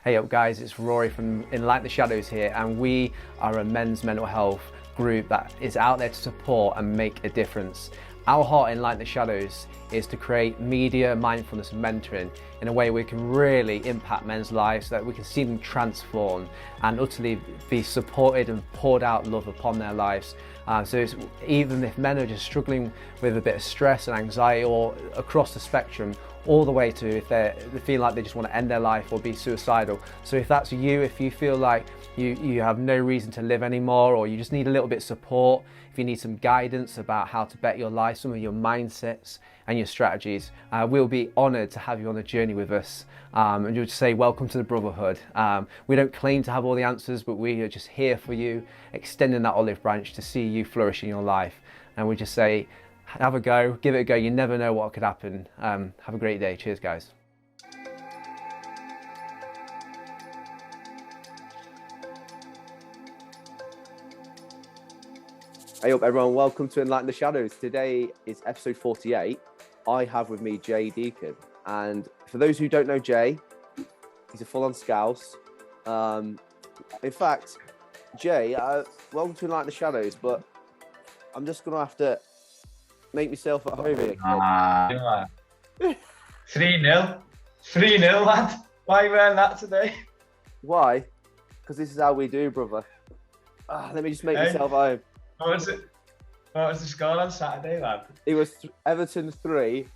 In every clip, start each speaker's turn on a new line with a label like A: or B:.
A: Hey up guys, it's Rory from Enlighten the Shadows here, and we are a men's mental health group that is out there to support and make a difference. Our heart in Enlighten the Shadows is to create media, mindfulness and mentoring in a way we can really impact men's lives, so that we can see them transform and utterly be supported and poured out love upon their lives. So even if men are just struggling with a bit of stress and anxiety, or across the spectrum, all the way to if they feel like they just want to end their life or be suicidal. So if that's you, if you feel like you have no reason to live anymore, or you just need a little bit of support, if you need some guidance about how to better your life, some of your mindsets and your strategies, we'll be honoured to have you on a journey with us. And you'll just say, welcome to the brotherhood. We don't claim to have all the answers, but we are just here for you, extending that olive branch to see you flourish in your life. And we just say, have a go, give it a go. You never know what could happen. Have a great day. Cheers, guys. Hey up everyone, welcome to Enlighten the Shadows. Today is episode 48. I have with me Jay Deacon, and for those who don't know Jay, he's a full-on scouse. In fact, Jay, welcome to Enlighten the Shadows, but I'm just gonna have to make myself at home here.
B: 3-0. 3-0, lad. Why are you wearing that today?
A: Why? Because this is how we do, brother. Let me just make myself at home.
B: What was it? What was the score on Saturday, lad?
A: It was Everton 3,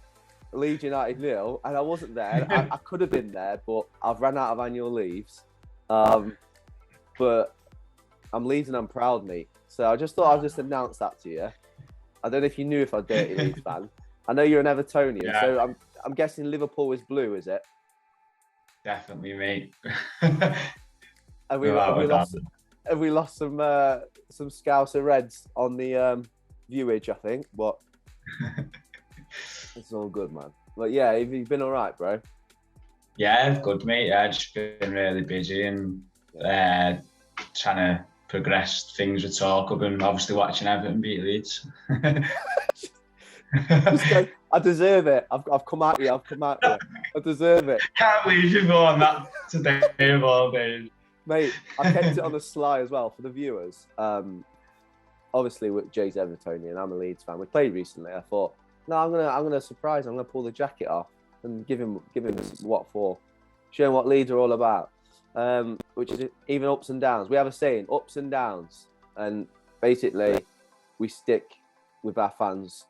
A: Leeds United 0, and I wasn't there. I could have been there, but I've ran out of annual leaves. But I'm Leeds and I'm proud, mate. So I just thought I'd just announce that to you. I don't know if you knew if I'm a dirty Leeds fan. I know you're an Evertonian, yeah. So I'm guessing Liverpool is blue, is it?
B: Definitely, mate.
A: Have we lost some Scouser Reds on the viewage, I think, but it's all good, man. But yeah, have you been all right, bro?
B: Yeah, good, mate. Yeah, just been really busy and trying to progress things with TalkHub, and obviously watching Everton beat Leeds.
A: I deserve it. I've come at you. I deserve it.
B: Can't believe you go on that today of all days.
A: Mate, I kept it on the sly as well for the viewers. Obviously, with Jay's Evertonian, I'm a Leeds fan. We played recently. I thought, no, I'm gonna surprise him. I'm gonna pull the jacket off and give him what for, show him what Leeds are all about. Which is even ups and downs. We have a saying, ups and downs, and basically, we stick with our fans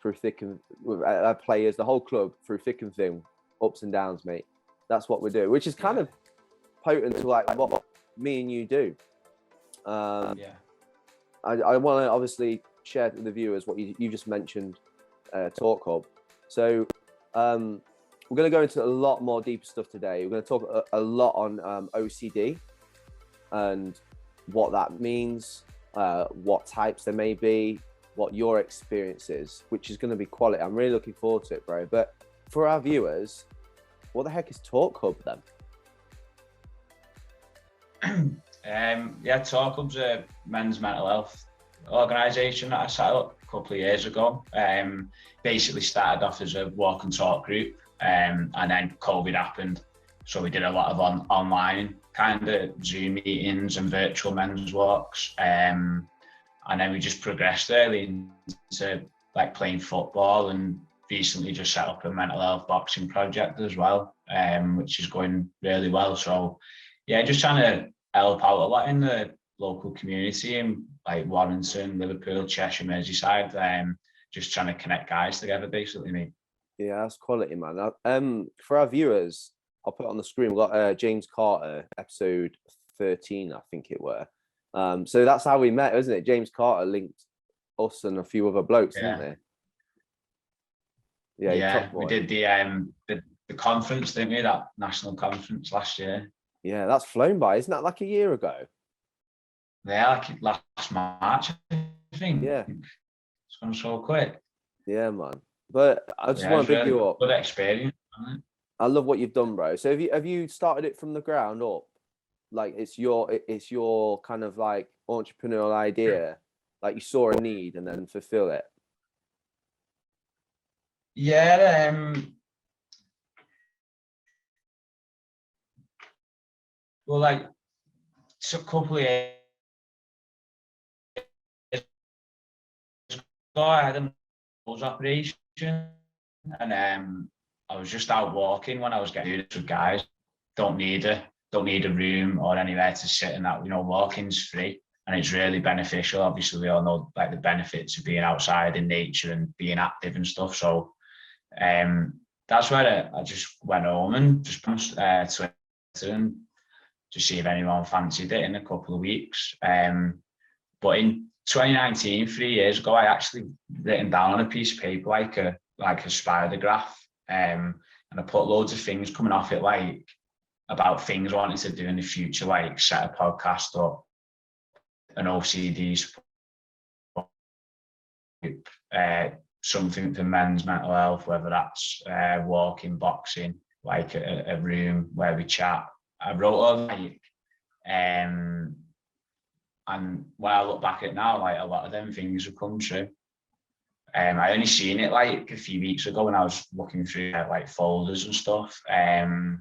A: through thick and with our players, the whole club through thick and thin, ups and downs, mate. That's what we do, which is kind of potent to like what me and you do. I want to obviously share with the viewers what you just mentioned, TalkHub. So we're going to go into a lot more deeper stuff today. We're going to talk a lot on OCD and what that means, what types there may be, what your experience is, which is going to be quality. I'm really looking forward to it, bro. But for our viewers, what the heck is TalkHub then?
B: TalkHub's a men's mental health organisation that I set up a couple of years ago. Basically started off as a walk and talk group, and then COVID happened, so we did a lot of online kind of Zoom meetings and virtual men's walks, and then we just progressed really into like playing football, and recently just set up a mental health boxing project as well, which is going really well. So yeah, just trying to help out a lot in the local community in like Warrington, Liverpool, Cheshire, Merseyside, just trying to connect guys together, basically, mate.
A: Yeah, that's quality, man. For our viewers, I'll put it on the screen. We've got James Carter, episode 13, I think it were. So that's how we met, isn't it? James Carter linked us and a few other blokes, didn't they?
B: Yeah, we did the conference, didn't we? That national conference last year.
A: Yeah, that's flown by. Isn't that like a year ago?
B: Yeah, like last March, I think.
A: Yeah.
B: It's gone so quick.
A: Yeah, man. But I just want to big you up.
B: Good experience.
A: I love what you've done, bro. So have you started it from the ground up? Like it's your kind of like entrepreneurial idea. Like you saw a need and then fulfill it.
B: Yeah, Well, like, it's a couple of years ago, I had a nose operation, and I was just out walking when I was getting it with guys. Don't need a room or anywhere to sit, and that, walking's free and it's really beneficial. Obviously, we all know like the benefits of being outside in nature and being active and stuff. So that's where I just went home and just Twitter and to see if anyone fancied it in a couple of weeks. But in 2019, 3 years ago, I actually written down on a piece of paper like a spider graph, and I put loads of things coming off it, like about things I wanted to do in the future, like set a podcast up, an OCD group, something for men's mental health, whether that's walking, boxing, like a room where we chat. I wrote all that, and when I look back at it now, like a lot of them things have come true. I only seen it like a few weeks ago when I was looking through like folders and stuff, and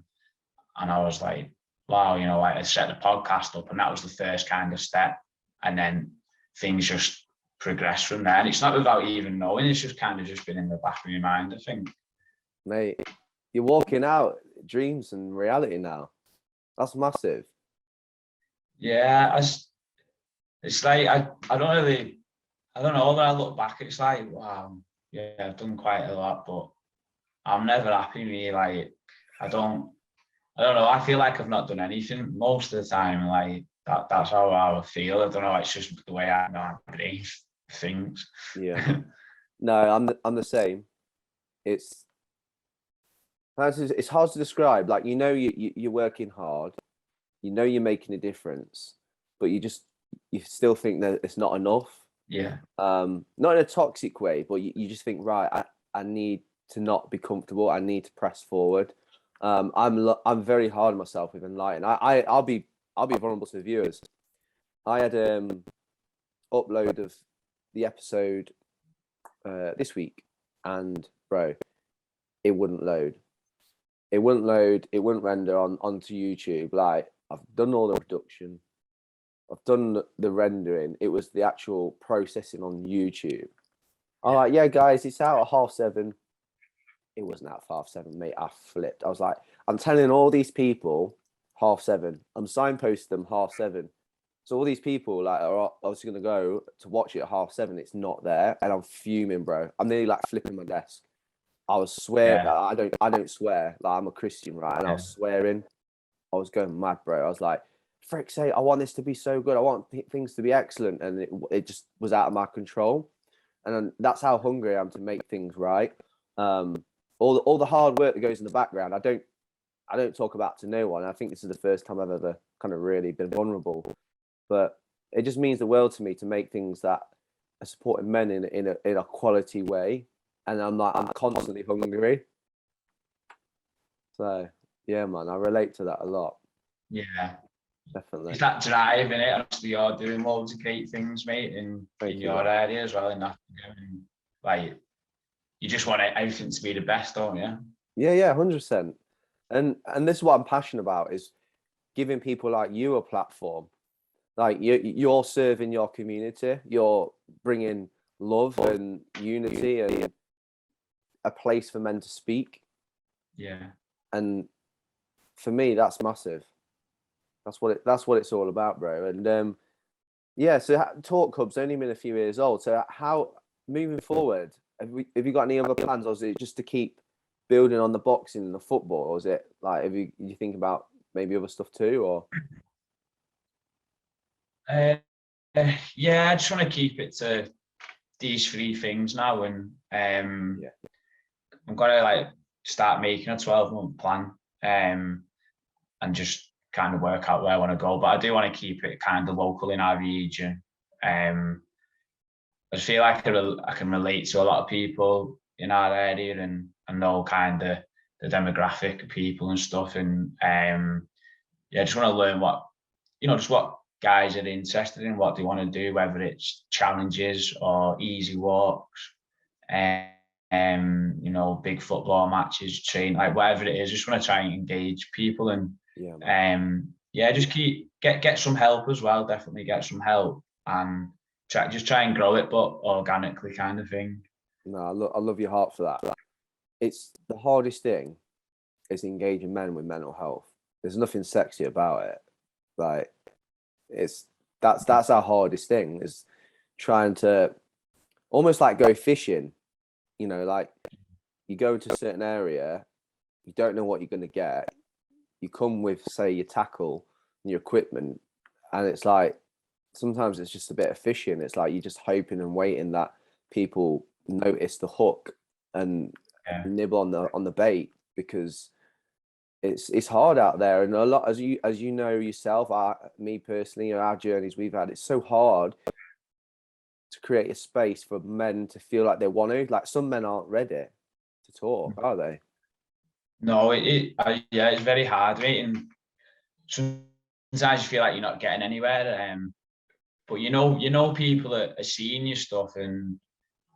B: I was like, wow, like I set the podcast up, and that was the first kind of step, and then things just progress from there. And it's not without even knowing; it's just kind of just been in the back of my mind, I think.
C: Mate, you're walking out dreams and reality now. That's massive.
B: Yeah, it's like I don't know, when I look back, it's like, wow, yeah, I've done quite a lot, but I'm never happy with me. Like, I don't know, I feel like I've not done anything most of the time. Like that's how I feel. I don't know, it's just the way I breathe things.
C: Yeah. No, I'm the same. It's hard to describe. Like, you're working hard, you're making a difference, but you still think that it's not enough.
B: Yeah.
C: Not in a toxic way, but you just think, right, I need to not be comfortable. I need to press forward. I'm very hard on myself with Enlighten. I'll be vulnerable to the viewers. I had upload of the episode this week, and bro, it wouldn't load. It wouldn't load. It wouldn't render onto YouTube. Like, I've done all the production, I've done the rendering. It was the actual processing on YouTube. I'm like, yeah, guys, it's out at 7:30. It wasn't out at 7:30, mate. I flipped. I was like, I'm telling all these people 7:30. I'm signposting them 7:30. So all these people like are obviously gonna go to watch it at 7:30. It's not there, and I'm fuming, bro. I'm nearly like flipping my desk. I was swearing. Yeah. I don't swear. Like, I'm a Christian, right? And I was swearing. I was going mad, bro. I was like, frick's sake, I want this to be so good. I want things to be excellent, and it just was out of my control. And that's how hungry I am to make things right. All the hard work that goes in the background, I don't talk about to no one. I think this is the first time I've ever kind of really been vulnerable, but it just means the world to me to make things that are supporting men in a quality way. And I'm constantly hungry. So yeah, man, I relate to that a lot.
B: Yeah,
C: definitely.
B: It's that drive, innit? Honestly, you're doing loads of great things, mate, in your area as well. In that, like, you just want everything to be the best, don't you?
C: Yeah, 100%. And this is what I'm passionate about, is giving people like you a platform. Like, you're serving your community. You're bringing love and unity and a place for men to speak.
B: Yeah.
C: And for me, that's massive. That's what it's all about, bro. And yeah, so TalkHub's only been a few years old. So how, moving forward, have you got any other plans, or is it just to keep building on the boxing and the football, or is it like, you think about maybe other stuff too, or?
B: Yeah, I just want to keep it to these three things now, and I'm gonna like start making a 12-month plan, and just kind of work out where I want to go. But I do want to keep it kind of local in our region. I feel like I can relate to a lot of people in our area, and I know kind of the demographic of people and stuff. And yeah, I just want to learn just what guys are interested in, what they want to do, whether it's challenges or easy walks, big football matches, train, like whatever it is. Just want to try and engage people, and yeah, just get some help as well. Definitely get some help and try and grow it, but organically, kind of thing.
C: No, I love your heart for that. It's the hardest thing is engaging men with mental health. There's nothing sexy about it. Like that's our hardest thing, is trying to almost like go fishing. You know, like you go into a certain area, you don't know what you're going to get. You come with, say, your tackle and your equipment, and it's like sometimes it's just a bit of fishing. It's like you're just hoping and waiting that people notice the hook and nibble on the bait, because it's hard out there. And a lot, as you know yourself, me personally, our journeys we've had, it's so hard to create a space for men to feel like they want to. Like some men aren't ready to talk, are they?
B: No, yeah, it's very hard, right? And sometimes you feel like you're not getting anywhere. But you know, people are seeing your stuff and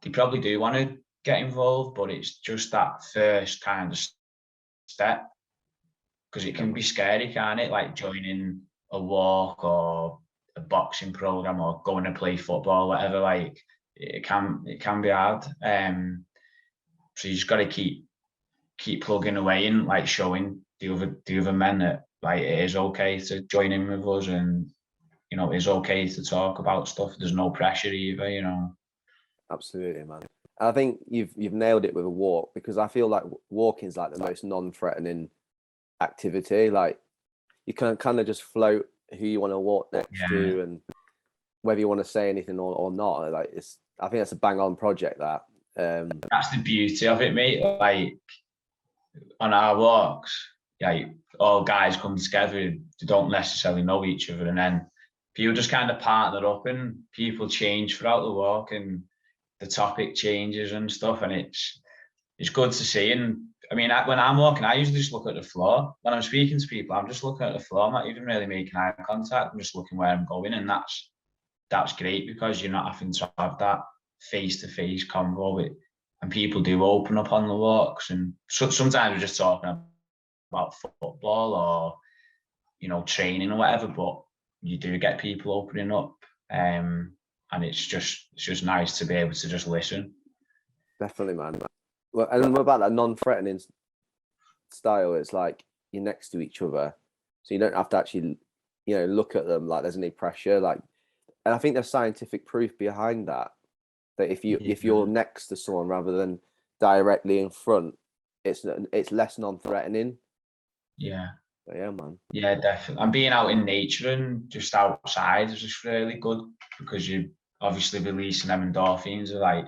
B: they probably do want to get involved, but it's just that first kind of step, because it can be scary, can't it? Like joining a walk or a boxing program or going to play football, whatever. Like it can be hard. So you just got to keep plugging away and like showing the other men that like it is okay to join in with us, and you know it's okay to talk about stuff. There's no pressure either, you know.
C: Absolutely, man. I think you've nailed it with a walk, because I feel like walking is like the most non-threatening activity. Like you can kind of just float who you want to walk next to, and whether you want to say anything or not. Like I think that's a bang on project.
B: That's the beauty of it, mate. Like on our walks, yeah, all guys come together. They don't necessarily know each other, and then people just kind of partner up, and people change throughout the walk, and the topic changes and stuff, and it's good to see. And I mean, when I'm walking, I usually just look at the floor. When I'm speaking to people, I'm just looking at the floor. I'm not even really making eye contact. I'm just looking where I'm going, and that's great, because you're not having to have that face-to-face convo with, and people do open up on the walks. And sometimes we're just talking about football or, you know, training or whatever, but you do get people opening up, and it's just nice to be able to just listen.
C: Definitely, man. Well, and what about that non-threatening style? It's like you're next to each other, so you don't have to actually, you know, look at them like there's any pressure. Like, and I think there's scientific proof behind that. That if you're next to someone rather than directly in front, it's less non-threatening.
B: Yeah.
C: But yeah, man.
B: Yeah, definitely. And being out in nature and just outside is just really good, because you obviously releasing them endorphins. Are like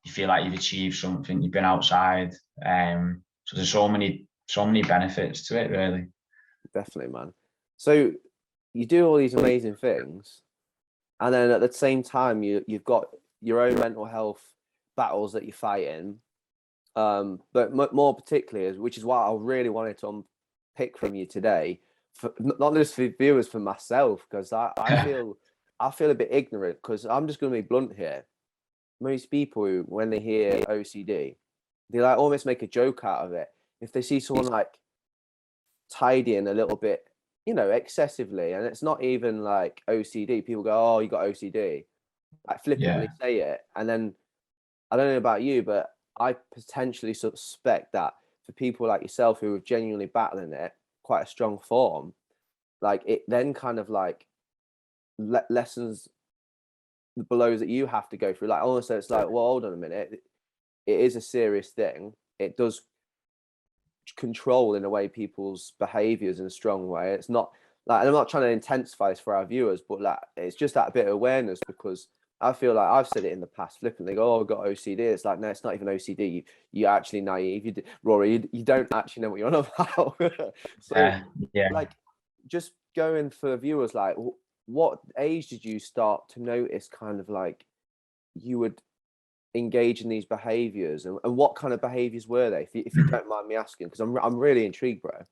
B: you feel like you've achieved something. You've been outside. So there's so many benefits to it, really.
C: Definitely, man. So you do all these amazing things, and then at the same time you've got your own mental health battles that you're fighting. But more particularly, which is what I really wanted to unpick from you today, not just for viewers, for myself, because I feel a bit ignorant, because I'm just going to be blunt here. Most people who, when they hear OCD, they like almost make a joke out of it. If they see someone like tidying a little bit, you know, excessively, and it's not even like OCD, people go, "Oh, you got OCD," like flippantly say it. And then I don't know about you, but I potentially suspect that for people like yourself who are genuinely battling it, quite a strong form, like it then kind of like lessens the blows that you have to go through. Like almost, it's like, well, hold on a minute, it is a serious thing. It does control in a way people's behaviors in a strong way. It's not like, and I'm not trying to intensify this for our viewers, but like it's just that bit of awareness, because I feel like I've said it in the past flippantly, go, "Oh, I've got OCD." It's like, no, it's not even OCD. You're actually naive. Rory, you don't actually know what you're on about. So like, just going for viewers, like what age did you start to notice kind of like you would engage in these behaviors, and what kind of behaviors were they, if you don't mind me asking, because I'm really intrigued, bro.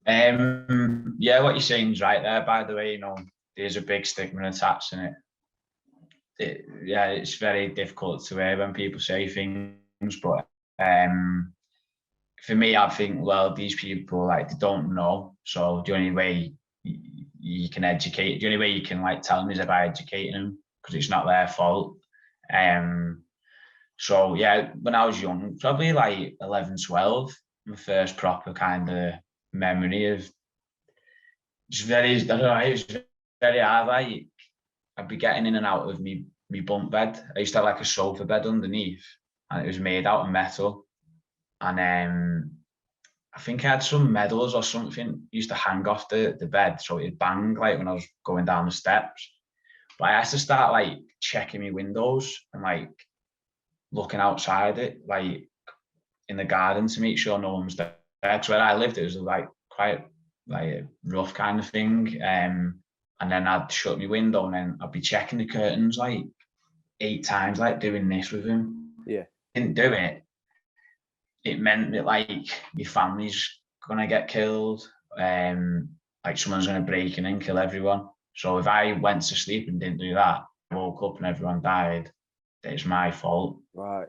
B: Yeah, what you're saying is right there, by the way. You know, there's a big stigma attached in it. Yeah, it's very difficult to hear when people say things, but for me, I think, well, these people, like, they don't know. So the only way you can educate, the only way you can, like, tell them is by educating them, because it's not their fault. So yeah, when I was young, probably like 11, 12, my first proper kind of memory of, it's very, I don't know, it was very hard. Like, I'd be getting in and out of me bunk bed. I used to have like a sofa bed underneath, and it was made out of metal. And I think I had some medals or something used to hang off the bed, so it'd bang like when I was going down the steps. But I had to start like checking my windows and like looking outside it, like in the garden, to make sure no one was there. Because where I lived, it was like quite like a rough kind of thing. And then I'd shut my window, and then I'd be checking the curtains like 8 times, like doing this with him.
C: Yeah.
B: Didn't do it. It meant that like my family's gonna get killed. Like someone's gonna break in and kill everyone. So if I went to sleep and didn't do that, woke up and everyone died, it's my fault.
C: Right.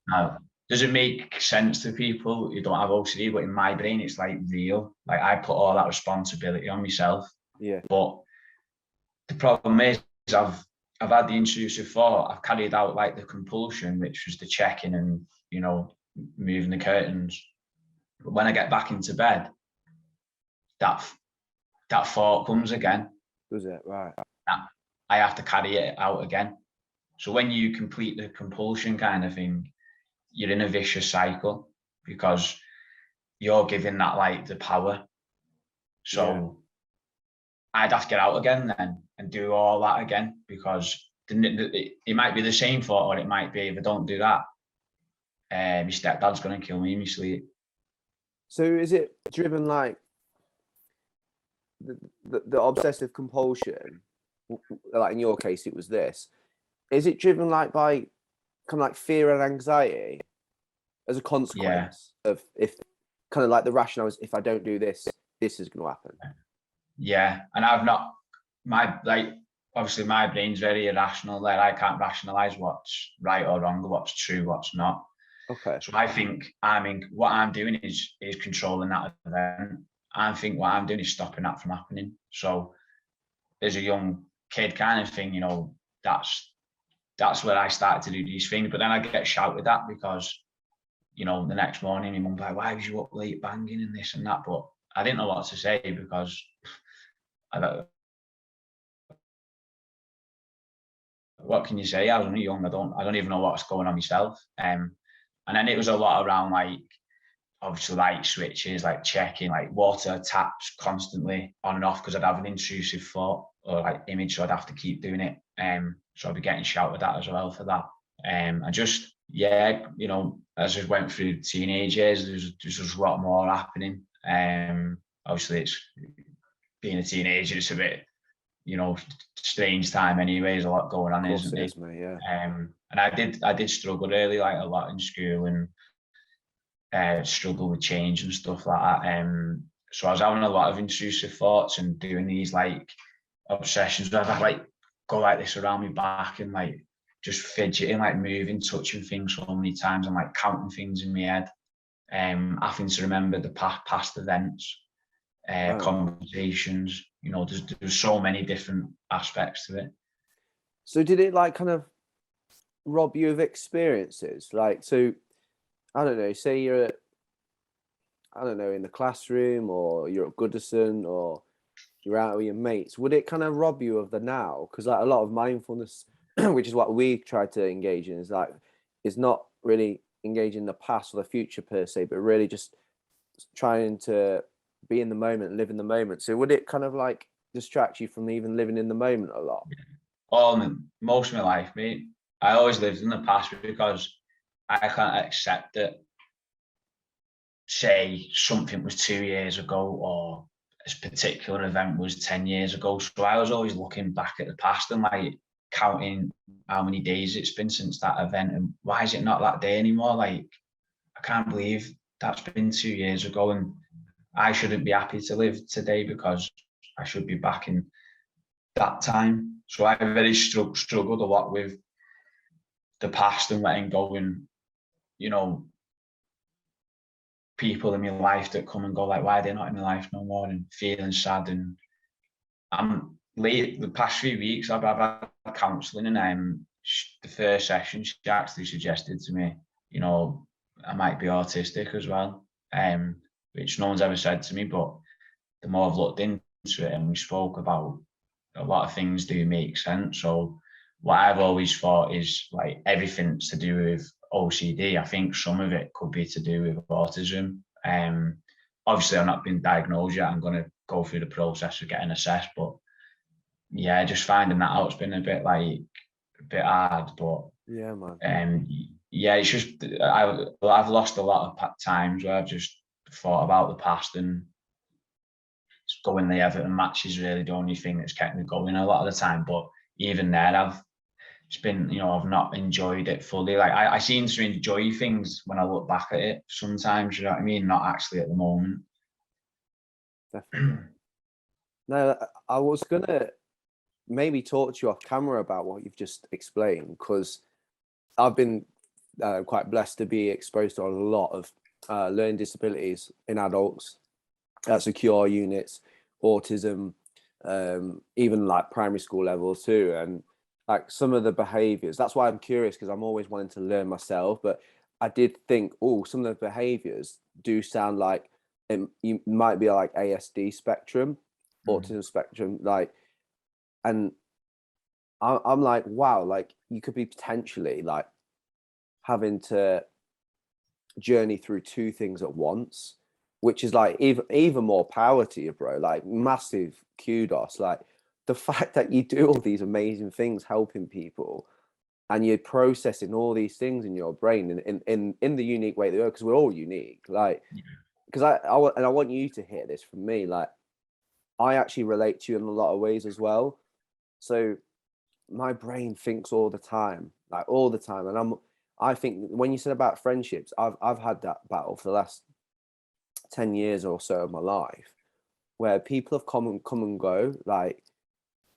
B: Now, does it make sense to people who don't have OCD? But in my brain, it's like real. Like, I put all that responsibility on myself.
C: Yeah.
B: But the problem is, I've had the intrusive thought. I've carried out like the compulsion, which was the checking and, you know, moving the curtains. But when I get back into bed, that thought comes again.
C: Does it? Right.
B: I have to carry it out again. So when you complete the compulsion kind of thing, you're in a vicious cycle, because you're giving that like the power. So I'd have to get out again then and do all that again, because it might be the same thought, or it might be, if I don't do that, my stepdad's going to kill me in my sleep.
C: So is it driven like the obsessive compulsion, like in your case it was this, is it driven like by kind of like fear and anxiety as a consequence of, if kind of like the rationale is, if I don't do this, this is going to happen?
B: Yeah, and obviously my brain's very irrational. Like, I can't rationalize what's right or wrong, or what's true, what's not.
C: Okay.
B: So I think what I'm doing is controlling that event. I think what I'm doing is stopping that from happening. So as a young kid kind of thing, you know, that's where I started to do these things. But then I get shouted at, because, you know, the next morning my mum's like, why was you up late banging and this and that? But I didn't know what to say, because what can you say? I was only young. I don't even know what's going on myself. And then it was a lot around like, obviously, light switches, like checking like water taps constantly on and off, because I'd have an intrusive thought or like image, so I'd have to keep doing it. So I'd be getting shouted at as well for that. And just, you know, as I went through teenage years, there's just a lot more happening. Obviously, it's being a teenager, it's a bit, you know, strange time anyway. There's a lot going on, isn't it?
C: Mate, yeah.
B: And I did struggle really, like, a lot in school, and struggle with change and stuff like that. So I was having a lot of intrusive thoughts and doing these like obsessions where I'd like go like this around my back and like just fidgeting, like moving, touching things so many times, and like counting things in my head. Having to remember the past events, conversations. You know, there's so many different aspects to it.
C: So did it like kind of rob you of experiences? Like, so I don't know, say you're at, I don't know, in the classroom, or you're at Goodison, or you're out with your mates, would it kind of rob you of the now? Because like a lot of mindfulness, which is what we try to engage in, is not really engaging the past or the future per se, but really just trying to be in the moment, live in the moment. So would it kind of like distract you from even living in the moment a lot?
B: Most of my life, mate, I always lived in the past, because I can't accept that, say, something was 2 years ago, or a particular event was 10 years ago. So I was always looking back at the past and like counting how many days it's been since that event, and why is it not that day anymore? Like, I can't believe that's been 2 years ago, and I shouldn't be happy to live today, because I should be back in that time. So I very struggled a lot with the past and letting go, and, you know, people in my life that come and go, like, why are they not in my life no more, and feeling sad. And I'm late the past few weeks, I've had counselling, and the first session, she actually suggested to me, you know, I might be autistic as well, which no one's ever said to me, but the more I've looked into it and we spoke about, a lot of things do make sense. So what I've always thought is, like, everything's to do with OCD. I think some of it could be to do with autism. Obviously I've not been diagnosed yet. I'm going to go through the process of getting assessed, but yeah, just finding that out's been a bit hard. But
C: Yeah, man.
B: yeah, it's just I've lost a lot of times where I've just thought about the past, and going the Everton match is really the only thing that's kept me going a lot of the time. But even there, it's been, you know, I've not enjoyed it fully. Like, I seem to enjoy things when I look back at it sometimes, you know what I mean? Not actually at the moment.
C: Definitely. No, I was gonna maybe talk to you off camera about what you've just explained, because I've been quite blessed to be exposed to a lot of learning disabilities in adults, secure units, autism, even like primary school level too. And like some of the behaviors, that's why I'm curious, because I'm always wanting to learn myself. But I did think, oh, some of the behaviors do sound like you might be like ASD spectrum, autism spectrum, like, and I'm like, wow, like you could be potentially like having to journey through two things at once, which is like even more power to you, bro. Like, massive kudos. Like, the fact that you do all these amazing things helping people, and you're processing all these things in your brain in the unique way that because we're all unique. Like, because I want you to hear this from me. Like, I actually relate to you in a lot of ways as well. So my brain thinks all the time, like all the time. And I think when you said about friendships, I've had that battle for the last 10 years or so of my life, where people have come and go, like,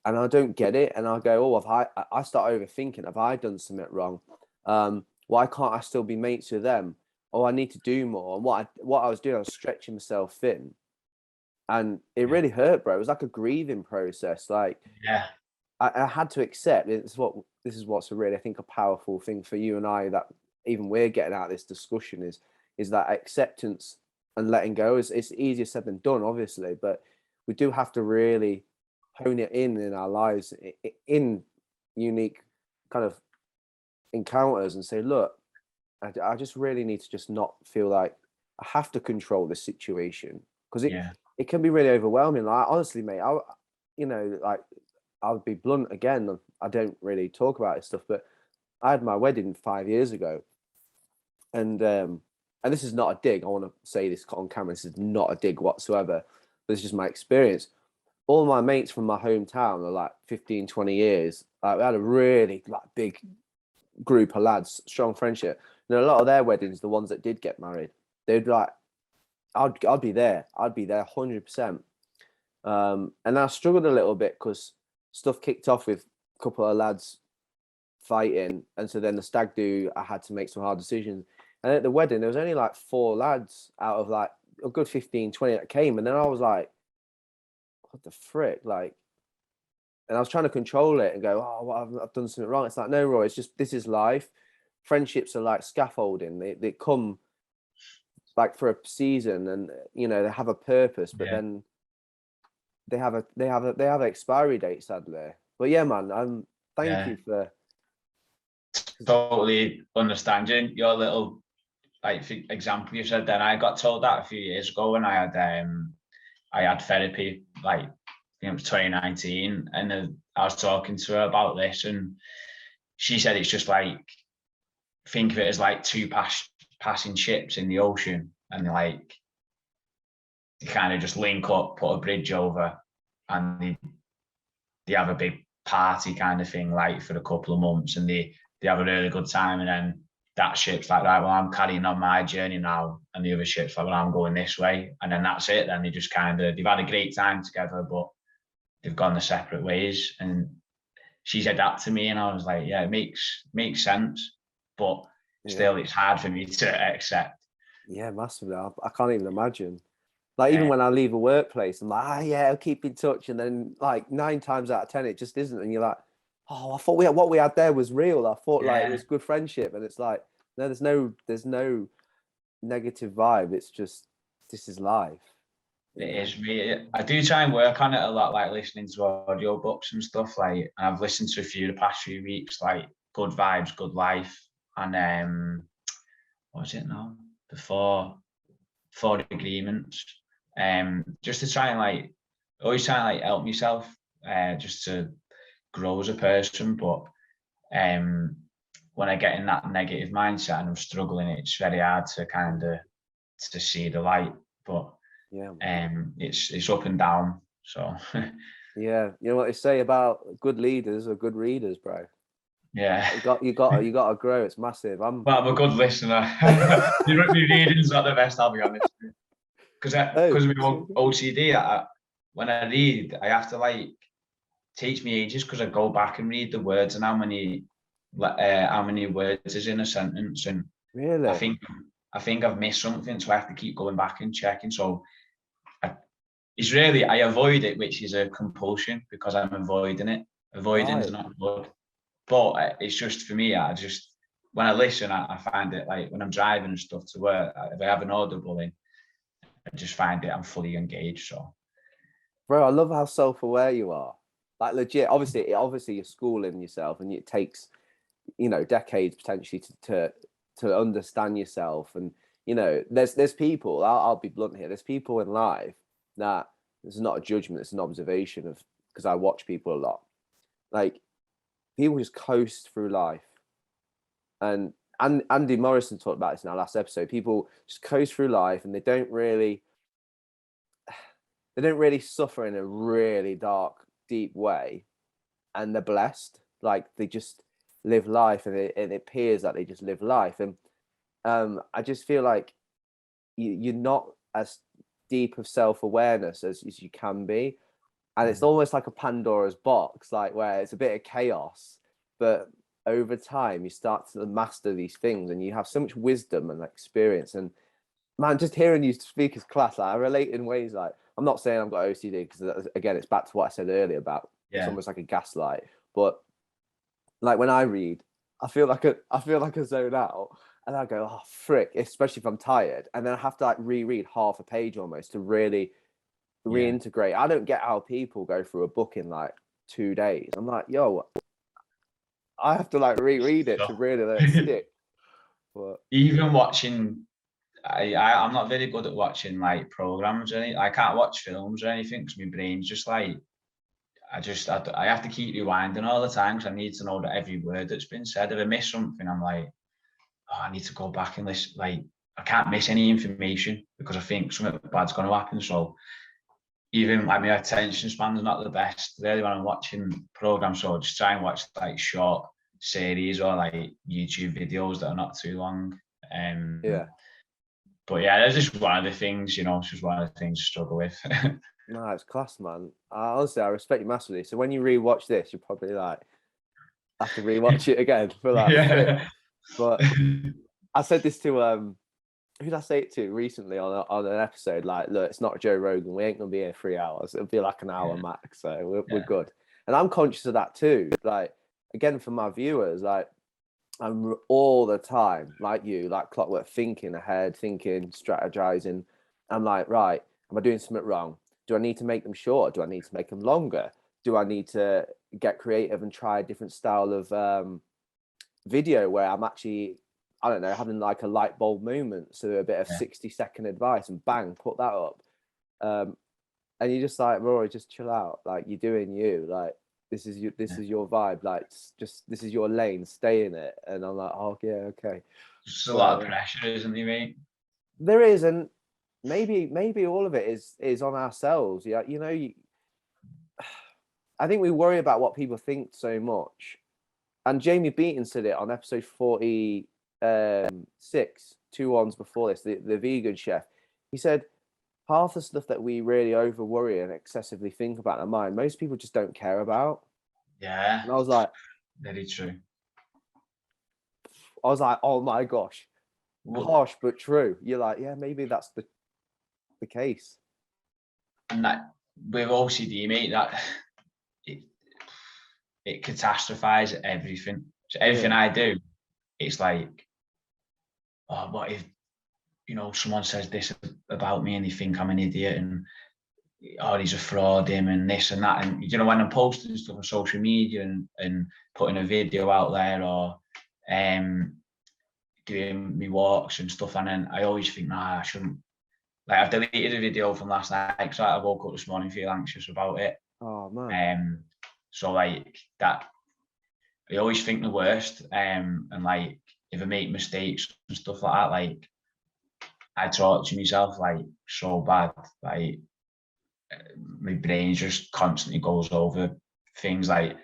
C: and I don't get it. And I go, oh, I start overthinking, have I done something wrong? Why can't I still be mates with them? Oh, I need to do more. And what I was doing, I was stretching myself thin. And it really hurt, bro. It was like a grieving process. Like,
B: Yeah.
C: I had to accept this is what's really, I think, a powerful thing for you and I, that even we're getting out of this discussion is that acceptance and letting go. It's easier said than done, obviously, but we do have to really hone it in our lives in unique kind of encounters and say, look, I just really need to just not feel like I have to control this situation, because it can be really overwhelming. Like, honestly, mate, like, I'll be blunt again. I don't really talk about this stuff, but I had my wedding 5 years ago, and this is not a dig. I want to say this on camera. This is not a dig whatsoever. This is just my experience. All my mates from my hometown are like 15, 20 years. Like, we had a really like big group of lads, strong friendship. And a lot of their weddings, the ones that did get married, they'd like, I'd be there. I'd be there 100%. And I struggled a little bit because stuff kicked off with a couple of lads fighting, and so then the stag do, I had to make some hard decisions. And at the wedding, there was only like 4 lads out of like a good 15, 20 that came, and then I was like, what the frick, like, and I was trying to control it and go, oh, well, I've done something wrong. It's like, no, Roy, it's just, this is life. Friendships are like scaffolding. They come like for a season, and you know, they have a purpose, but then they have an expiry date, sadly. But yeah, man, thank you for
B: totally understanding your little, like, example you said. Then I got told that a few years ago when I had therapy, like, it was 2019, and I was talking to her about this, and she said it's just like, think of it as like two passing ships in the ocean, and like, they kind of just link up, put a bridge over, and they have a big party kind of thing, like, for a couple of months, and they have a really good time, and then that ship's like, right, well, I'm carrying on my journey now, and the other ship's like, well, I'm going this way, and then that's it. Then they just they've had a great time together, but they've gone their separate ways. And she said that to me, and I was like, yeah, it makes sense, but still, it's hard for me to accept.
C: Yeah, massively. I can't even imagine. Like even
B: Uh,
C: when I leave a workplace, I'm like, yeah, I'll keep in touch, and then like 9 times out of 10, it just isn't, and you're like, oh, I thought what we had there was real. I thought like it
B: yeah,
C: was good friendship, and it's like, no, there's no negative vibe. It's just this is life.
B: it is me. I do try and work on it a lot, like listening to audio books and stuff. Like, and I've listened to a few the past few weeks, like Good Vibes, Good Life, and what was it now? Before Four Agreements. Just to try and like always try and like help myself, just to grow as a person. But when I get in that negative mindset and I'm struggling, it's very hard to kind of to see the light. But
C: Yeah,
B: it's up and down. So
C: yeah. You know what they say about good leaders or good readers, bro.
B: yeah.
C: You got to grow. It's massive.
B: But I'm a good listener. My reading's not the best, I'll be honest. Because
C: Oh,
B: of my OCD, when I read, I have to like takes me ages because I go back and read the words and how many words is in a sentence, and I
C: really?
B: think I think I've missed something, so I have to keep going back and checking. So it's really I avoid it, which is a compulsion because I'm avoiding it. Avoiding is
C: Right.
B: not good, but it's just for me. I just when I listen, I find it like when I'm driving and stuff to work. If I have an audible in, I just find it I'm fully engaged. So
C: Bro, I love how self-aware you are. Like legit, obviously you're schooling yourself and it takes, decades potentially to understand yourself. And, there's people, I'll be blunt here, there's people in life that this is not a judgment, it's an observation of because I watch people a lot. Like people just coast through life. And Andy Morrison talked about this in our last episode. People just coast through life and they don't really suffer in a really dark, deep way, and they're blessed. Like they just live life, and it appears that they just live life. And I just feel like you're not as deep of self awareness as you can be, and it's almost like a Pandora's box, like where it's a bit of chaos, but over time you start to master these things, and you have so much wisdom and experience. And man, just hearing you speak as class, like I relate in ways like I'm not saying I've got OCD because again, it's back to what I said earlier about it's
B: yeah,
C: almost like a gaslight. But like when I read, I feel like a zone out, and I go, oh frick, especially if I'm tired, and then I have to like reread half a page almost to really
B: yeah.
C: reintegrate. I don't get how people go through a book in like 2 days. I'm like, yo, I have to like reread it to
B: So
C: really let it stick. But
B: even watching I'm not very good at watching like programs or anything. I can't watch films or anything because my brain's just like I have to keep rewinding all the time because I need to know that every word that's been said. If I miss something, I'm like, oh, I need to go back and listen. Like I can't miss any information because I think something bad's going to happen. So even like my attention span's not the best really when I'm watching programs. So I just try and watch like short series or like YouTube videos that are not too long.
C: yeah,
B: But yeah, that's just one of the things, it's just one of the things to struggle with.
C: no, it's class, man. Honestly, I respect you massively. So when you rewatch this, you're probably like have to rewatch it again for like frick.
B: Yeah.
C: But I said this to who did I say it to recently on an episode? Like, look, it's not Joe Rogan. We ain't gonna be here 3 hours. It'll be like an hour
B: Yeah.
C: max. So we're
B: Yeah.
C: good. And I'm conscious of that too. Like, again, for my viewers, like I'm all the time, like you, like clockwork, thinking ahead, thinking, strategizing. I'm like, right, am I doing something wrong? Do I need to make them shorter? Do I need to make them longer? Do I need to get creative and try a different style of video where I'm actually, I don't know, having like a light bulb moment, so a bit of
B: Yeah.
C: 60-second advice, and bang, put that up. Um, and you're just like, Rory, just chill out. Like you're doing you. Like this
B: Yeah.
C: is your vibe. Like just this is your lane. Stay in it. And I'm like, oh yeah, okay.
B: Just a lot
C: But
B: of pressure, isn't there, mate?
C: there is, and maybe all of it is on ourselves. Yeah, I think we worry about what people think so much. And Jamie Beaton said it on episode 46, 2 ones before this, the vegan chef. He said, half the stuff that we really over worry and excessively think about in our mind, most people just don't care about.
B: Yeah,
C: And I was like,
B: very true.
C: oh my gosh. harsh but true. You're like, yeah, maybe that's the case.
B: And that with OCD, mate, that it catastrophizes everything. So everything I do, it's like, oh, what if, someone says this about me and they think I'm an idiot, and oh, he's a fraud, him, and this and that. And when I'm posting stuff on social media and putting a video out there, or doing me walks and stuff, and then I always think, nah, I shouldn't. Like, I've deleted a video from last night because I woke up this morning feeling anxious about it.
C: Oh man.
B: So like that, I always think the worst. And like, if I make mistakes and stuff like that, like, I torture myself like so bad. Like, my brain just constantly goes over things. Like,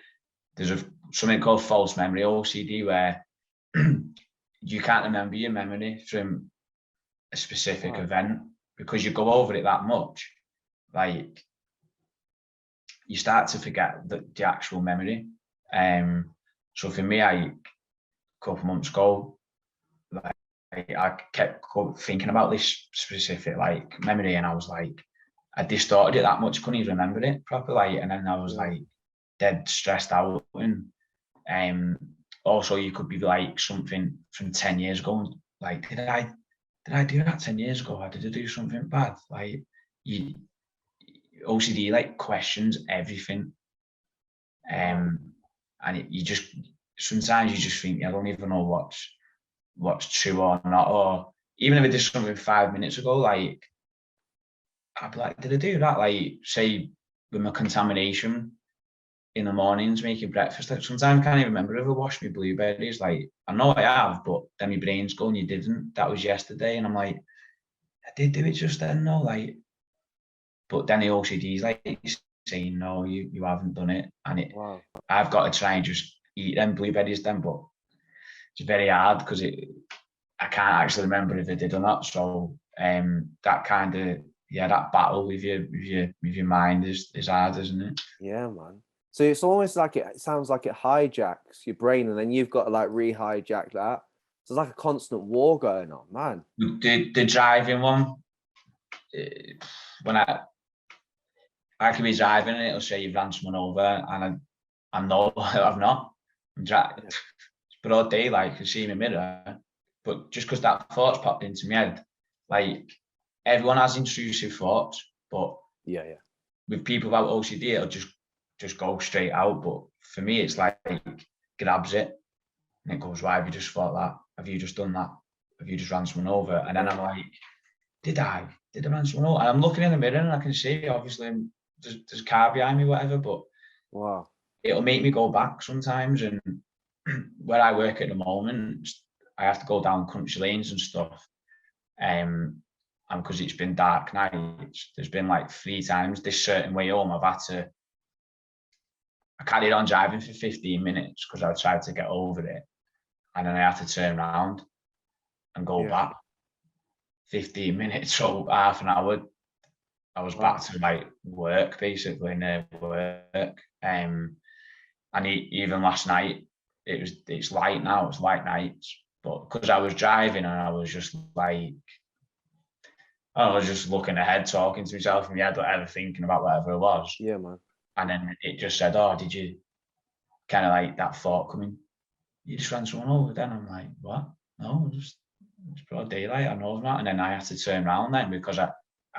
B: there's something called false memory OCD, where you can't remember your memory from a specific event because you go over it that much. Like, you start to forget the actual memory. So for me, a couple of months ago, like, I kept thinking about this specific like memory, and I was like, I distorted it that much, couldn't even remember it properly. And then I was like dead stressed out. And also, you could be like something from 10 years ago, and like, did I do that 10 years ago? Or did I do something bad? Like, OCD like questions everything. And you just, sometimes you just think, I don't even know what's true or not. Or even if I did something 5 minutes ago, like, I'd be like, did I do that? Like, say with my contamination in the mornings, making breakfast, like, sometimes I can't even remember if I washed my blueberries. Like, I know I have, but then my brain's going, you didn't. That was yesterday. And I'm like, I did do it just then, no. Like, but then the OCD's like saying, no, you haven't done it. And I've got to try and just eat them blueberries then, but it's very hard because I can't actually remember if I did or not. So that kind of, that battle with your mind is hard, isn't it?
C: Yeah, man. So it's almost like it sounds like it hijacks your brain, and then you've got to like re-hijack that. So it's like a constant war going on, man.
B: The driving one, when I could be driving and it'll say you've ran someone over, and I'm not, I've not. I'm driving. It's broad daylight, I can see in the mirror, but just because that thought's popped into my head, like, everyone has intrusive thoughts, but with people without OCD, it'll just go straight out. But for me, it's like grabs it and it goes, why have you just thought that? Have you just done that? Have you just ran someone over? And then I'm like, did I run someone over? And I'm looking in the mirror and I can see, obviously, there's a car behind me, whatever, but it'll make me go back sometimes. And where I work at the moment, I have to go down country lanes and stuff. And because it's been dark nights, there's been like 3 times this certain way home I carried on driving for 15 minutes because I tried to get over it, and then I had to turn around and go back 15 minutes, so half an hour. I was back to like work, basically, near work. And even last night, it's light now, it's light nights, but because I was driving and I was just like, I was just looking ahead, talking to myself in my head, whatever, thinking about whatever it was.
C: Yeah, man.
B: And then it just said, oh, did you kind of like that thought coming? You just ran someone over. Then I'm like, what? No, it's broad daylight. I know that. And then I had to turn around then because I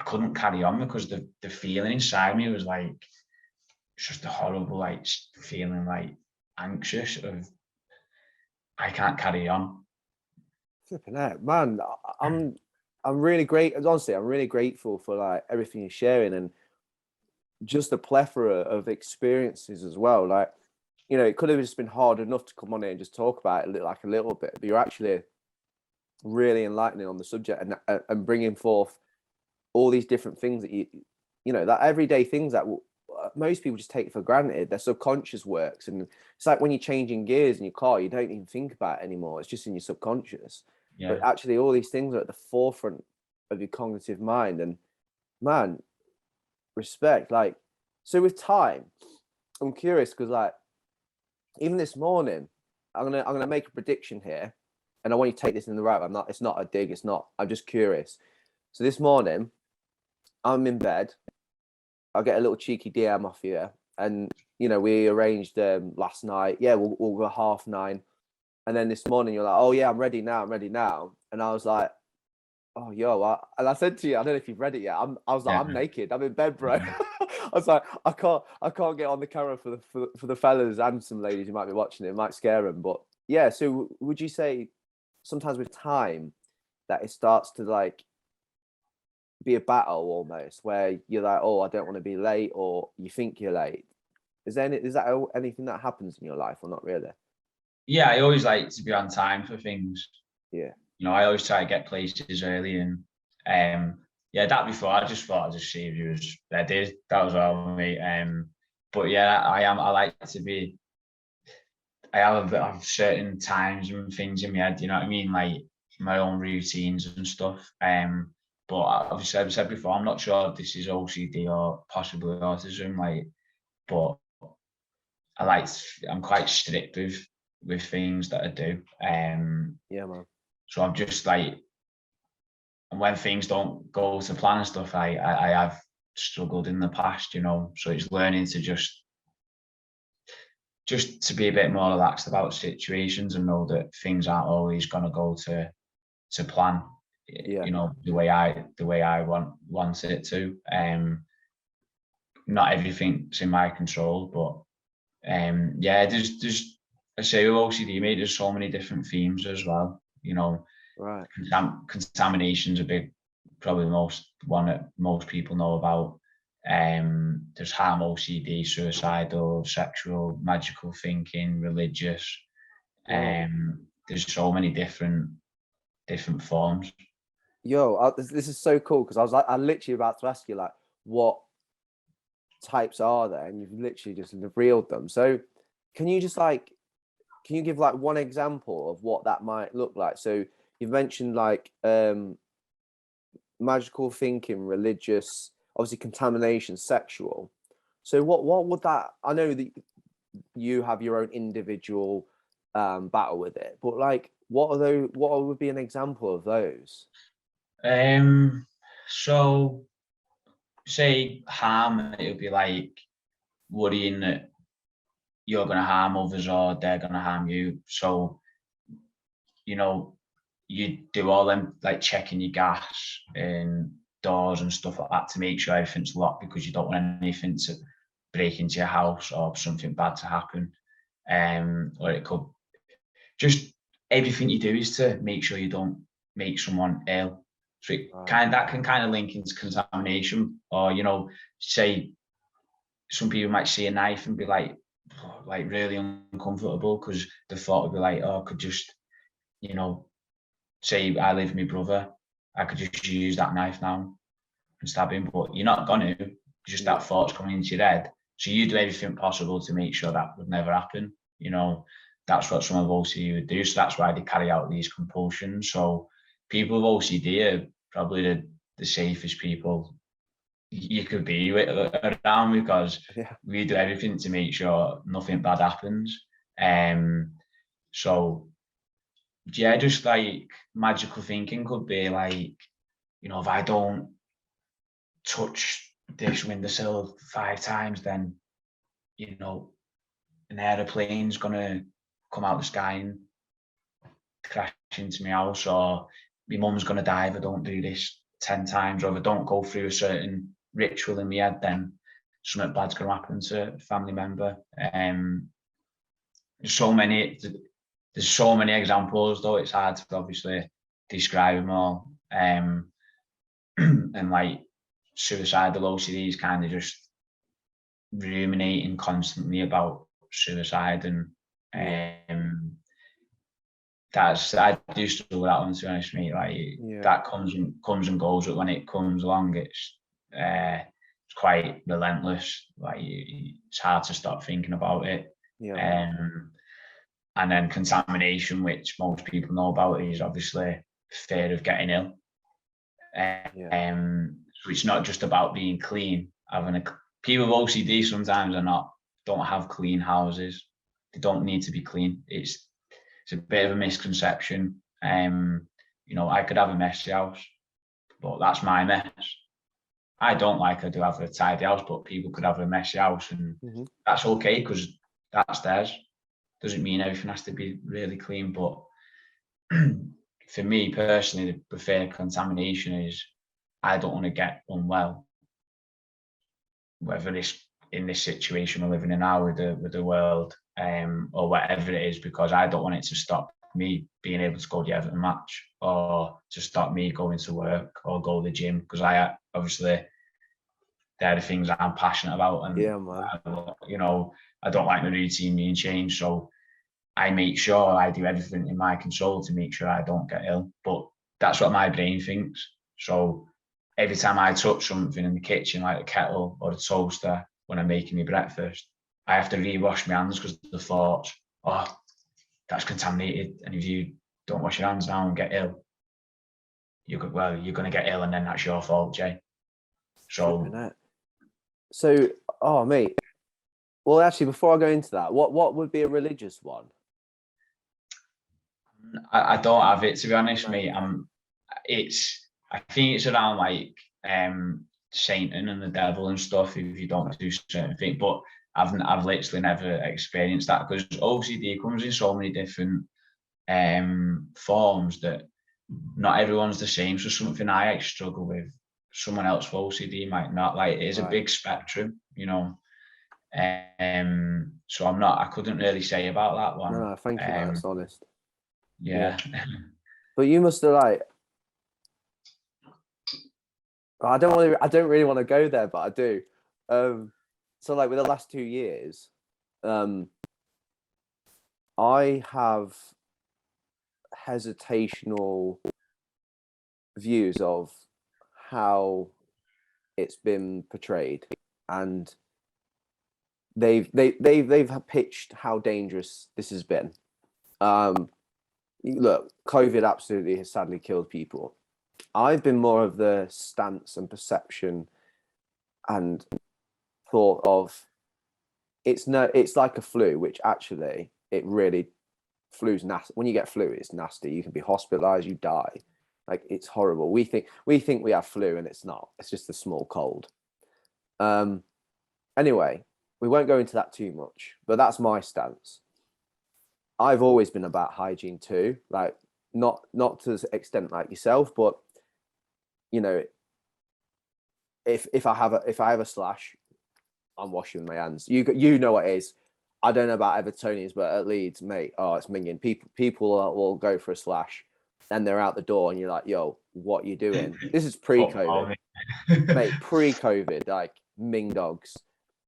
B: couldn't carry on because the feeling inside me was like, it's just a horrible, like, feeling like anxious of, I can't carry on.
C: Flipping out, man. I'm really great. Honestly, I'm really grateful for like everything you're sharing and just a plethora of experiences as well. Like, it could have just been hard enough to come on here and just talk about it like a little bit, but you're actually really enlightening on the subject and bringing forth all these different things that that everyday things that most people just take for granted. Their subconscious works, and it's like when you're changing gears in your car, you don't even think about it anymore. It's just in your subconscious. But actually, all these things are at the forefront of your cognitive mind. And man, respect. Like, so with time, I'm curious because like even this morning, I'm gonna make a prediction here. and I want you to take this in the right way. It's not a dig. It's not. I'm just curious. So this morning, I'm in bed. I'll get a little cheeky DM off you, and we arranged last night. Yeah, we'll go 9:30, and then this morning you're like, oh yeah, I'm ready now. And I was like, oh yo, and I said to you, I don't know if you've read it yet. I was like, I'm naked. I'm in bed, bro. I was like, I can't get on the camera for the fellas and some ladies who might be watching it. It might scare them, but yeah. So would you say sometimes with time that it starts to like be a battle almost, where you're like, oh, I don't want to be late, or you think you're late? Is that anything that happens in your life, or not really?
B: Yeah, I always like to be on time for things.
C: Yeah.
B: I always try to get places early, and that before I just thought I'd just see if you was ready. That was all me. But yeah, I like to be. I have a bit of certain times and things in my head. You know what I mean? Like my own routines and stuff. But obviously, I've said before, I'm not sure if this is OCD or possibly autism. But I'm quite strict with things that I do.
C: Yeah, man.
B: So I'm just like, and when things don't go to plan and stuff, I have struggled in the past, So it's learning to just to be a bit more relaxed about situations and know that things aren't always going to go to plan.
C: Yeah.
B: The way I want it to. Not everything's in my control, but there's I say with OCD, mate, there's so many different themes as well.
C: Right.
B: Contamination's a big, probably one that most people know about. There's harm OCD, suicidal, sexual, magical thinking, religious. There's so many different forms.
C: Yo, this is so cool, because I literally about to ask you like, what types are there, and you've literally just revealed them. So can you give like one example of what that might look like? So you've mentioned like magical thinking, religious, obviously contamination, sexual. So what would that, I know that you have your own individual battle with it, but like what would be an example of those?
B: So say harm, it would be like worrying that you're going to harm others or they're going to harm you. So, you do all them, like checking your gas and doors and stuff like that to make sure everything's locked, because you don't want anything to break into your house or something bad to happen. Or it could just, everything you do is to make sure you don't make someone ill. So that can kind of link into contamination, or say some people might see a knife and be like really uncomfortable because the thought would be like, oh, I could just, say I live with my brother, I could just use that knife now and stab him, but you're not gonna. Just that thought's coming into your head, so you do everything possible to make sure that would never happen. That's what some of OCD would do. So that's why they carry out these compulsions. So people with OCD are probably the safest people you could be around, because we do everything to make sure nothing bad happens. So just like magical thinking could be like, if I don't touch this windowsill 5 times, then an aeroplane's gonna come out the sky and crash into my house, or my mum's gonna die if I don't do this 10 times, or if I don't go through a certain ritual in my head, then something bad's gonna happen to a family member. There's so many examples, though it's hard to obviously describe them all. And like suicidal OCD is kind of just ruminating constantly about suicide, and I do struggle with that one, to be honest with me. Like that comes and goes, but when it comes along, it's quite relentless. Like it's hard to stop thinking about it. And then contamination, which most people know about, is obviously fear of getting ill. So it's not just about being clean. People with OCD sometimes don't have clean houses. They don't need to be clean. It's a bit of a misconception. You know, I could have a messy house, but that's my mess. I don't like I do have a tidy house, but people could have a messy house, and that's okay because that's theirs. Doesn't mean everything has to be really clean, but for me personally, the preferred contamination is I don't want to get unwell, whether it's in this situation we're living in now with the world, or whatever it is, because I don't want it to stop me being able to go to the Everton match, or to stop me going to work or go to the gym, because I obviously they're the things I'm passionate about, and you know, I don't like my routine being changed, so I make sure I do everything in my control to make sure I don't get ill. But that's what my brain thinks. So every time I touch something in the kitchen, like a kettle or a toaster, when I'm making my breakfast, I have to re-wash my hands because the thought, oh, that's contaminated. And if you don't wash your hands now and get ill, you're going to get ill, and then that's your fault, Jay. So,
C: oh mate. Well, actually, before I go into that, what would be a religious one?
B: I don't have it, to be honest, mate. I think it's around like Satan and the devil and stuff if you don't do certain things. But I've literally never experienced that, because OCD comes in so many different forms that not everyone's the same. So something I struggle with, someone else with OCD might not. Like, it is a big spectrum, you know. So I couldn't really say about that one.
C: No, thank you, man. That's honest.
B: Yeah.
C: But you must have I don't really want to go there, but I do. So like with the last 2 years, I have hesitational views of how it's been portrayed, and they've pitched how dangerous this has been. Look, COVID absolutely has sadly killed people. I've been more of the stance and perception and thought of it's like a flu, which actually flu's nasty. When you get flu, it's nasty. You can be hospitalized, you die. Like, it's horrible. We think we have flu, and it's not. It's just a small cold. Anyway, we won't go into that too much, but that's my stance. I've always been about hygiene too, like not to the extent like yourself, but you know, if I have a slash, I'm washing my hands. You know what it is. I don't know about Evertonians, but at Leeds, mate, oh, it's minging. People will go for a slash, and they're out the door, and you're like, yo, what are you doing? This is pre-COVID, mate. Pre-COVID, like ming dogs.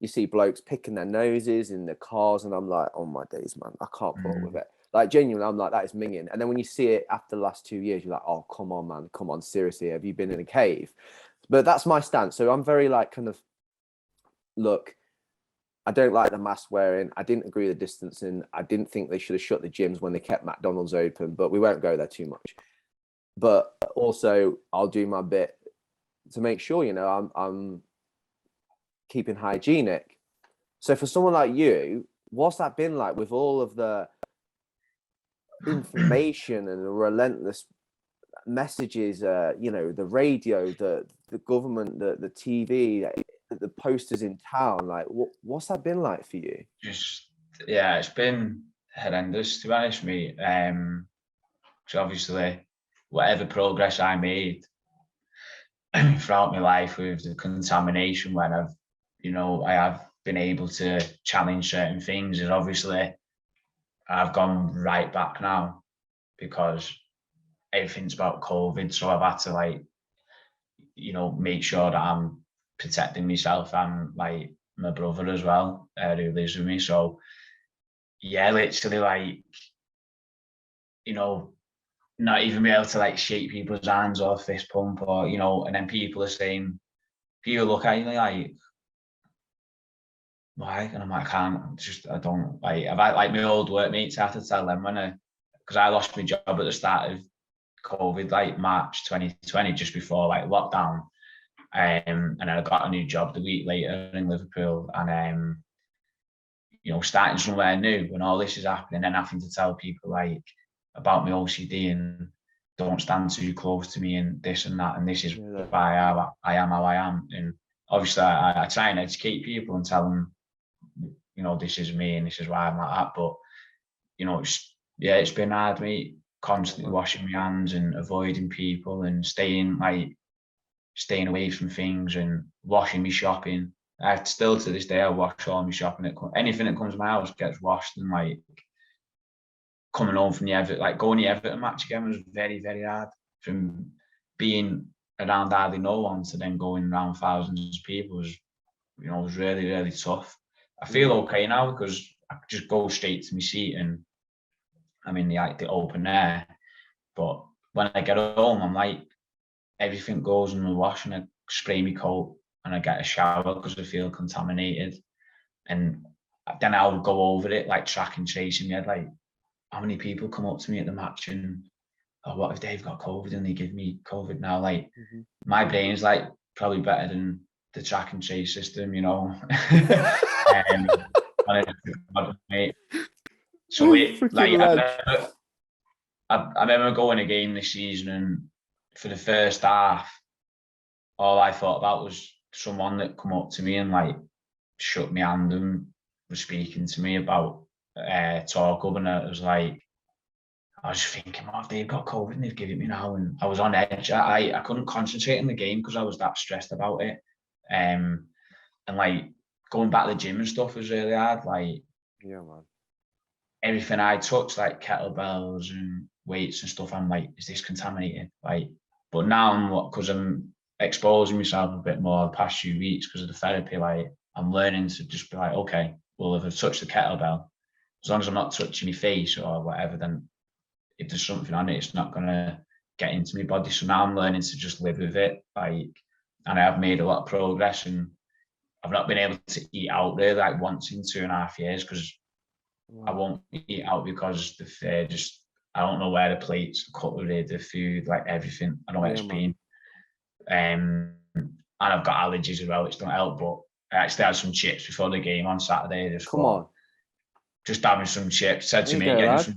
C: You see blokes picking their noses in the cars, and I'm like, oh my days, man, I can't put up with it. Like, genuinely, I'm like, that is minging. And then when you see it after the last 2 years, you're like, oh, come on, man, come on, seriously, have you been in a cave? But that's my stance. So I'm very like, kind of, look, I don't like the mask wearing. I didn't agree with the distancing. I didn't think they should have shut the gyms when they kept McDonald's open, but we won't go there too much. But also, I'll do my bit to make sure, you know, I'm keeping hygienic. So for someone like you, what's that been like with all of the information and the relentless messages, you know, the radio, the government, the TV, the posters in town? Like, what's that been like for you?
B: Yeah, it's been horrendous, to be honest, mate. So obviously, whatever progress I made throughout my life with the contamination, when I have been able to challenge certain things, is obviously I've gone right back now, because everything's about COVID. So I've had to, like, you know, make sure that I'm protecting myself and like my brother as well, who lives with me. So yeah, literally, like, you know, not even be able to like shake people's hands or fist pump, or, you know, and then people look at you like, why? And I'm like, I don't like, I've had, like, my old workmates, I have to tell them because I lost my job at the start of COVID, like March 2020, just before like lockdown. And then I got a new job the week later in Liverpool, and you know, starting somewhere new when all this is happening, and having to tell people like, about my OCD and don't stand too close to me and this and that, and this is why I am how I am. And obviously I try and educate people and tell them, you know, this is me and this is why I'm like that. But, you know, it's been hard, mate, constantly washing my hands and avoiding people and staying away from things and washing my shopping. I still to this day I wash all my shopping. Anything that comes to my house gets washed, and like coming home from the Everton, like going to the Everton match again was very, very hard. From being around hardly no one to then going around thousands of people was, you know, was really, really tough. I feel okay now because I just go straight to my seat and I'm in the open air. But when I get home, I'm like, everything goes in the wash and I spray my coat and I get a shower because I feel contaminated. And then I'll go over it like track and trace in my head, like, how many people come up to me at the match and, oh, what if they've got COVID and they give me COVID now? Like, my brain's like probably better than the track and trace system, you know. So it, like, I remember going a game this season, and for the first half, all I thought about was someone that come up to me and like shook my hand and was speaking to me about TalkHub, and I was like, I was thinking, oh, if they've got COVID and they've given it me now, and I was on edge. I couldn't concentrate on the game because I was that stressed about it. And like going back to the gym and stuff was really hard. Like,
C: yeah, man.
B: Everything I touch, like kettlebells and weights and stuff, I'm like, is this contaminated? Like, but now because I'm exposing myself a bit more the past few weeks because of the therapy, like I'm learning to just be like, okay, well, if I've touched the kettlebell, as long as I'm not touching my face or whatever, then if there's something on it, it's not gonna get into my body. So now I'm learning to just live with it. Like, and I have made a lot of progress, and I've not been able to eat out really like once in 2.5 years because I won't eat out because I don't know where the plates, the cutlery, the food, like everything. I don't know where it's been. And I've got allergies as well, which don't help. But I actually had some chips before the game on Saturday. Just having some chips. Said to me, get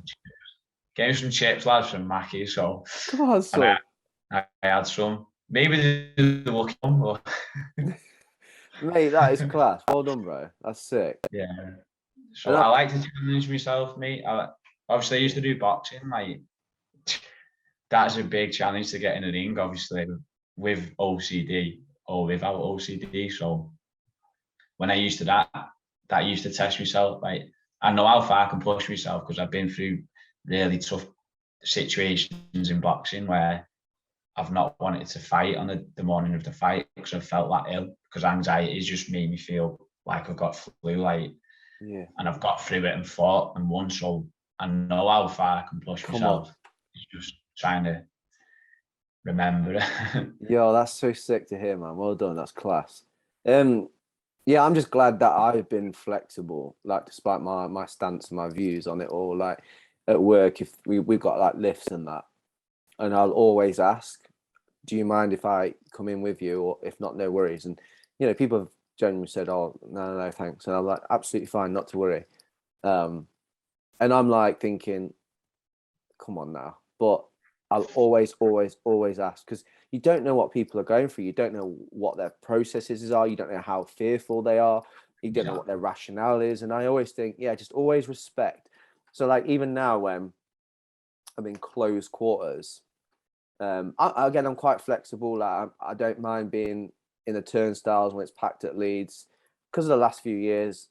B: me some chips, lads, from Mackie. So
C: come on, son.
B: I had some. Maybe the lucky one, but
C: mate, that is class. Well done, bro. That's sick.
B: Yeah. So I like to challenge myself, mate. Obviously, I used to do boxing. Like, that's a big challenge to get in the ring, obviously, with OCD or without OCD. So when I used to that used to test myself. Like, I know how far I can push myself because I've been through really tough situations in boxing where I've not wanted to fight on the morning of the fight because I've felt that ill, because anxiety has just made me feel like I've got flu, like,
C: yeah.
B: And I've got through it and fought and won. So I know how far I can push myself. It's just trying to remember it.
C: Yo, that's so sick to hear, man. Well done. That's class. Yeah, I'm just glad that I've been flexible, like despite my stance and my views on it all. Like at work, if we've got like lifts and that, and I'll always ask, do you mind if I come in with you? Or if not, no worries. And, you know, people have genuinely said, oh, no, thanks. And I'm like, absolutely fine, not to worry. And I'm like thinking, come on now. But I'll always ask, because you don't know what people are going through. You don't know what their processes are. You don't know how fearful they are. You don't know what their rationale is. And I always think, yeah, just always respect. So like even now when I'm in close quarters, I'm quite flexible. Like I don't mind being in the turnstiles when it's packed at Leeds. Because of the last few years,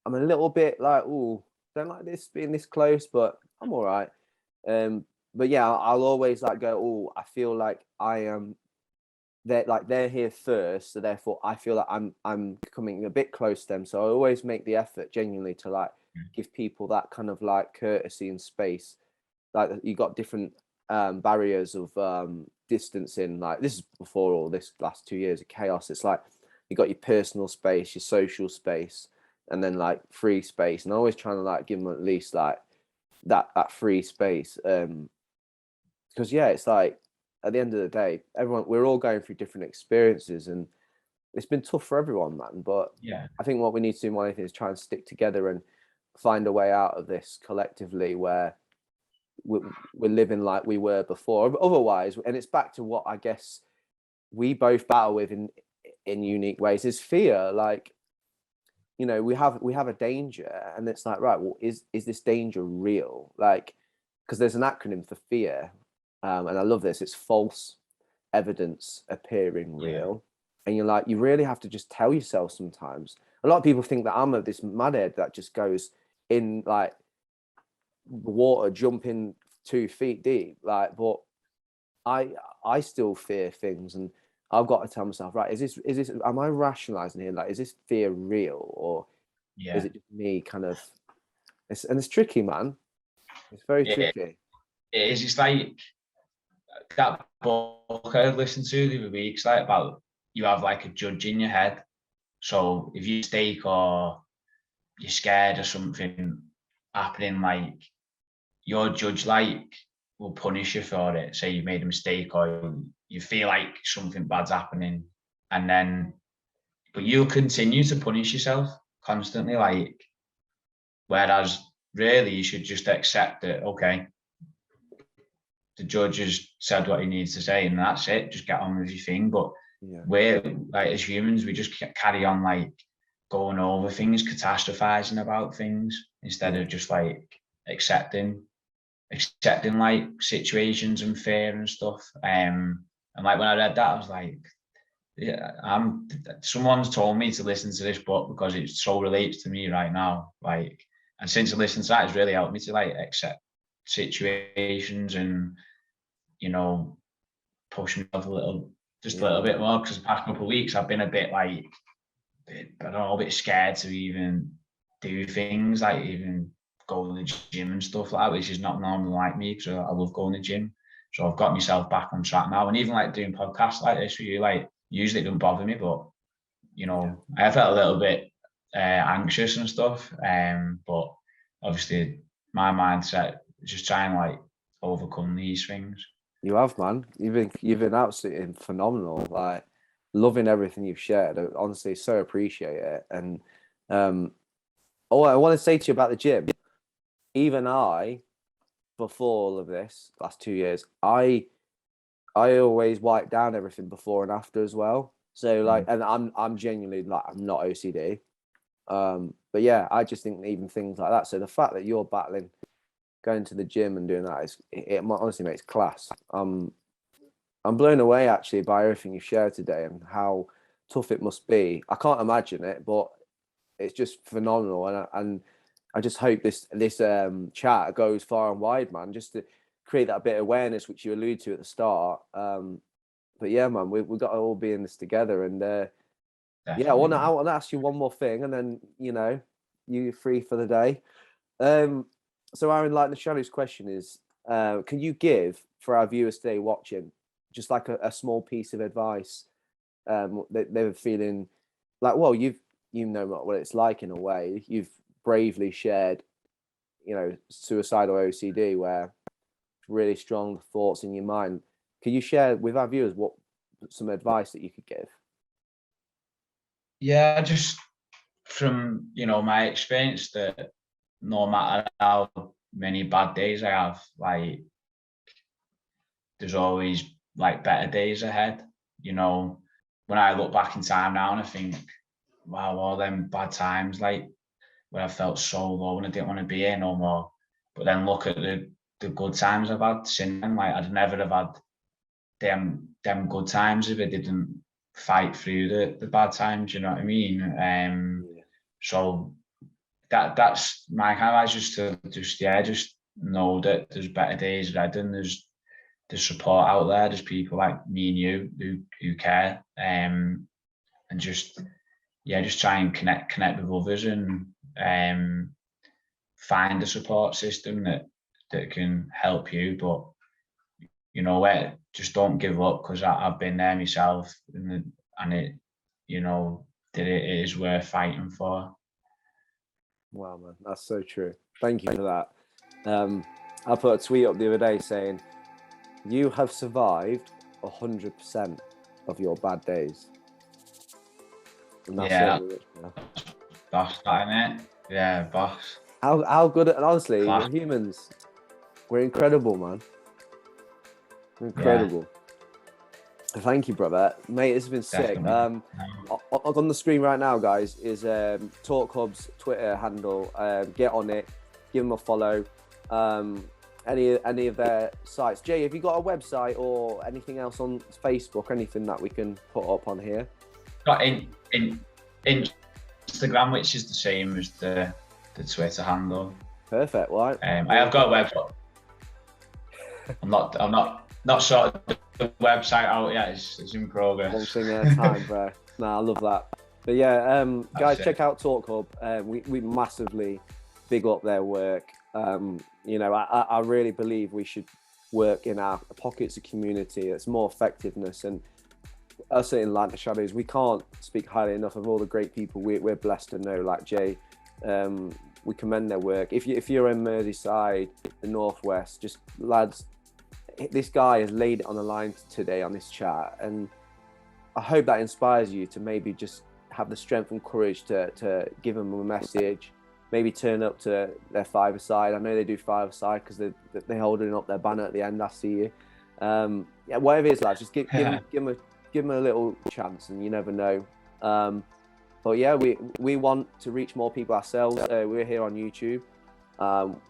C: I'm a little bit like, oh, don't like this being this close, but I'm all right. But yeah, I'll always like go, oh, I feel like I am. They're here first, so therefore I feel like I'm coming a bit close to them. So I always make the effort genuinely to like give people that kind of like courtesy and space. Like you got different barriers of distancing. Like this is before all this last 2 years of chaos. It's like you got your personal space, your social space, and then like free space. And I'm always trying to like give them at least like that free space. Because yeah, it's like at the end of the day, we're all going through different experiences, and it's been tough for everyone, man. But
B: yeah,
C: I think what we need to do more than anything is try and stick together and find a way out of this collectively, where we're living like we were before. Otherwise, and it's back to what I guess we both battle with in unique ways, is fear. Like, you know, we have a danger, and it's like, right, well, is this danger real? Like, because there's an acronym for fear, and I love this. It's false evidence appearing real. And you're like, you really have to just tell yourself sometimes. A lot of people think that I'm this madhead that just goes in like the water, jumping 2 feet deep. Like, but I still fear things, and I've got to tell myself, right, is this am I rationalizing here? Like, is this fear real, or is it just me kind of, it's tricky, man. It's very tricky.
B: It is. It's like that book I listened to the other week, it's like about you have like a judge in your head. So if you mistake or you're scared of something happening, like your judge like will punish you for it. Say you made a mistake or you feel like something bad's happening, and then but you'll continue to punish yourself constantly. Like, whereas really you should just accept it. Okay, the judge has said what he needs to say, and that's it. Just get on with your thing. But we're like, as humans, we just carry on like going over things, catastrophizing about things instead of just like accepting like situations and fear and stuff. And like when I read that, I was like, someone's told me to listen to this book because it so relates to me right now. Like, and since I listened to that, it's really helped me to like accept situations and, you know, push myself a little bit more, because the past couple of weeks I've been a bit like, I don't know, a bit scared to even do things, like even go to the gym and stuff like that, which is not normally like me, because I love going to the gym. So I've got myself back on track now, and even like doing podcasts like this with you, like usually it doesn't bother me, but you know, I felt a little bit anxious and stuff, but obviously my mindset is just trying like overcome these things.
C: You have, man. You've been absolutely phenomenal. Like, loving everything you've shared. I honestly so appreciate it. And I want to say to you about the gym. Even I, before all of this, last 2 years, I always wipe down everything before and after as well. So like, and I'm genuinely like, I'm not OCD. But yeah, I just think even things like that. So the fact that you're battling going to the gym and doing that, it honestly makes class. I'm blown away actually by everything you shared today and how tough it must be. I can't imagine it, but it's just phenomenal. And I just hope this chat goes far and wide, man, just to create that bit of awareness which you alluded to at the start. But yeah, man, we've got to all be in this together. And I want to ask you one more thing, and then you're free for the day. So our Enlighten the Shadows question is, can you give, for our viewers today watching, just like a small piece of advice? They were feeling like, well, you know what it's like in a way. You've bravely shared, suicidal OCD, where really strong thoughts in your mind. Can you share with our viewers some advice that you could give?
B: Yeah, just from my experience, that no matter how many bad days I have, like there's always like better days ahead. When I look back in time now and I think, wow, all them bad times, like where I felt so low and I didn't want to be here no more. But then look at the good times I've had since then. Like, I'd never have had them good times if I didn't fight through the bad times. You know what I mean? So that's my kind of advice, just to just know that there's better days ahead, and there's support out there. There's people like me and you who care, and just try and connect with others, and find a support system that can help you. But just don't give up, because I've been there myself, and it that it is worth fighting for.
C: Wow, man, that's so true. Thank you for that. I put a tweet up the other day saying, you have survived 100% of your bad days. And that's
B: Boss, that, innit? Yeah, boss.
C: How good, honestly,
B: Class.
C: humans, We're incredible, man. We're incredible. Thank you, brother. Mate, this has been sick. On the screen right now, guys, is TalkHub's Twitter handle. Get on it, give them a follow. Any of their sites. Jay, have you got a website or anything else on Facebook, anything that we can put up on here?
B: Got in Instagram, which is the same as the Twitter handle.
C: Perfect. Well,
B: I have got a website. I'm not sort of the website out yet. It's in progress.
C: One thing at a time, bro. I love that. But yeah, guys, check out TalkHub. We massively big up their work. You know, I really believe we should work in our pockets of community. It's more effectiveness. And us at Enlighten the Shadows, we can't speak highly enough of all the great people we're blessed to know, like Jay. We commend their work. If you're in Merseyside, the Northwest, just lads, this guy has laid it on the line today on this chat, and I hope that inspires you to maybe just have the strength and courage to give them a message, maybe turn up to their five-a-side. I know they do five-a-side because they're holding up their banner at the end. I see you. Yeah, whatever it is, lads, just give them a little chance, and you never know. But yeah, we want to reach more people ourselves. We're here on YouTube.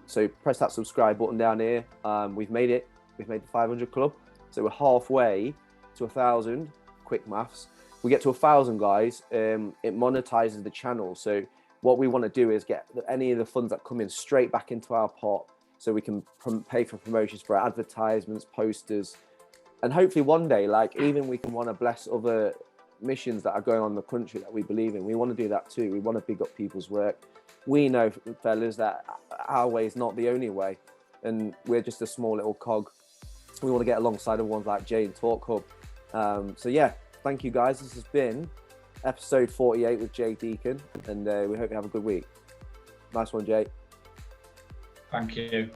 C: So press that subscribe button down here. We've made it. We've made the 500 club. So we're halfway to 1,000. Quick maths. We get to 1,000, guys. It monetizes the channel. So what we want to do is get any of the funds that come in straight back into our pot, so we can pay for promotions for our advertisements, posters, and hopefully one day, like, even we can want to bless other missions that are going on in the country that we believe in. We want to do that too. We want to big up people's work. We know, fellas, that our way is not the only way, and we're just a small little cog. We want to get alongside of ones like Jay and TalkHub. So yeah, thank you, guys. This has been episode 48 with Jay Deacon, and we hope you have a good week. Nice one, Jay.
B: Thank you.